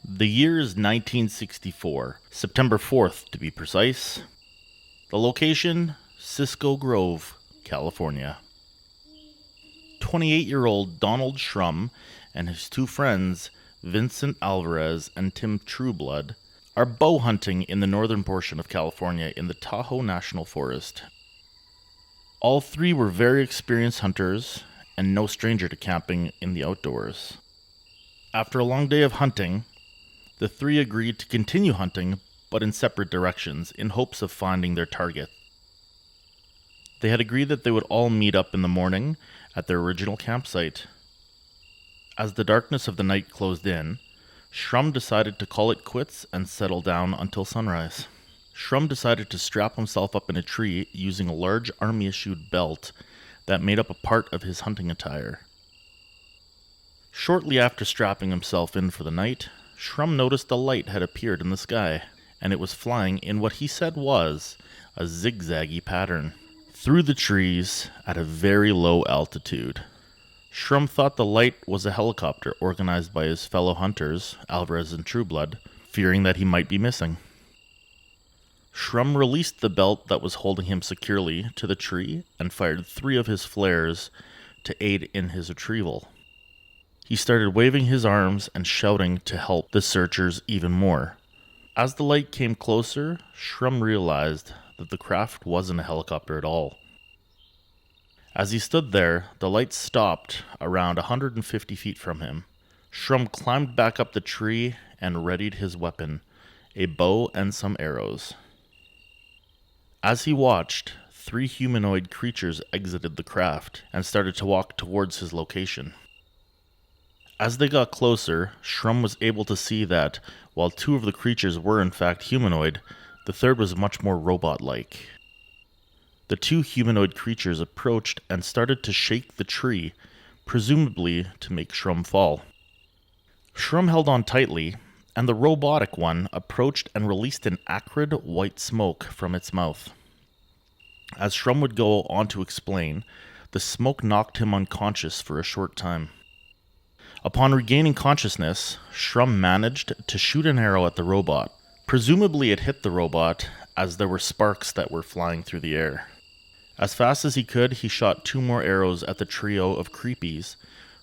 The year is 1964, September 4th to be precise. The location, Cisco Grove, California. 28-year-old Donald Shrum and his two friends, Vincent Alvarez and Tim Trueblood, are bow hunting in the northern portion of California in the Tahoe National Forest. All three were very experienced hunters and no stranger to camping in the outdoors. After a long day of hunting, the three agreed to continue hunting, but in separate directions, in hopes of finding their target. They had agreed that they would all meet up in the morning at their original campsite. As the darkness of the night closed in, Shrum decided to call it quits and settle down until sunrise. Shrum decided to strap himself up in a tree using a large army-issued belt that made up a part of his hunting attire. Shortly after strapping himself in for the night, Shrum noticed a light had appeared in the sky, and it was flying in what he said was a zigzaggy pattern through the trees at a very low altitude. Shrum thought the light was a helicopter organized by his fellow hunters, Alvarez and Trueblood, fearing that he might be missing. Shrum released the belt that was holding him securely to the tree and fired 3 of his flares to aid in his retrieval. He started waving his arms and shouting to help the searchers even more. As the light came closer, Shrum realized that the craft wasn't a helicopter at all. As he stood there, the light stopped around 150 feet from him. Shrum climbed back up the tree and readied his weapon, a bow and some arrows. As he watched, 3 humanoid creatures exited the craft and started to walk towards his location. As they got closer, Shrum was able to see that, while 2 of the creatures were in fact humanoid, the third was much more robot-like. The 2 humanoid creatures approached and started to shake the tree, presumably to make Shrum fall. Shrum held on tightly, and the robotic one approached and released an acrid white smoke from its mouth. As Shrum would go on to explain, the smoke knocked him unconscious for a short time. Upon regaining consciousness, Shrum managed to shoot an arrow at the robot. Presumably it hit the robot, as there were sparks that were flying through the air. As fast as he could, he shot 2 more arrows at the trio of creepies,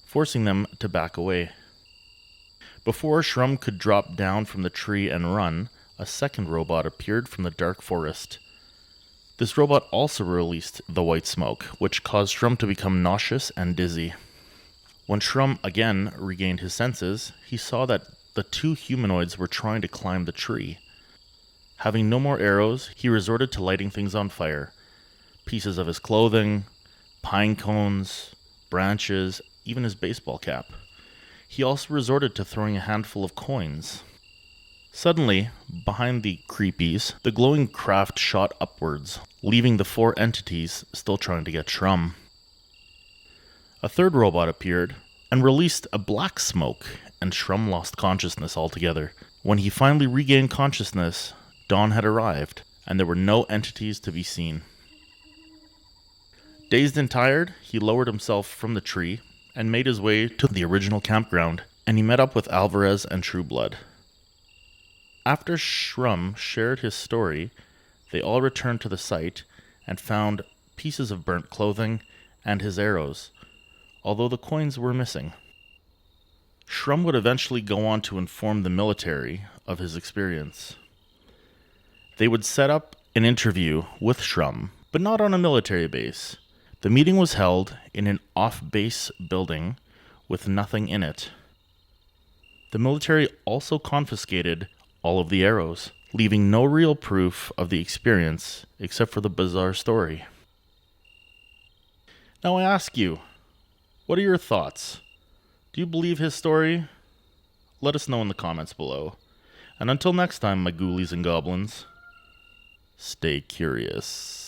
forcing them to back away. Before Shrum could drop down from the tree and run, a second robot appeared from the dark forest. This robot also released the white smoke, which caused Shrum to become nauseous and dizzy. When Shrum again regained his senses, he saw that the 2 humanoids were trying to climb the tree. Having no more arrows, he resorted to lighting things on fire. Pieces of his clothing, pine cones, branches, even his baseball cap. He also resorted to throwing a handful of coins. Suddenly, behind the creepies, the glowing craft shot upwards, leaving the 4 entities still trying to get Shrum. A third robot appeared and released a black smoke, and Shrum lost consciousness altogether. When he finally regained consciousness, dawn had arrived, and there were no entities to be seen. Dazed and tired, he lowered himself from the tree and made his way to the original campground, and he met up with Alvarez and Trueblood. After Shrum shared his story, they all returned to the site and found pieces of burnt clothing and his arrows, although the coins were missing. Shrum would eventually go on to inform the military of his experience. They would set up an interview with Shrum, but not on a military base. The meeting was held in an off-base building with nothing in it. The military also confiscated all of the arrows, leaving no real proof of the experience except for the bizarre story. Now I ask you, what are your thoughts? Do you believe his story? Let us know in the comments below. And until next time, my ghoulies and goblins, stay curious.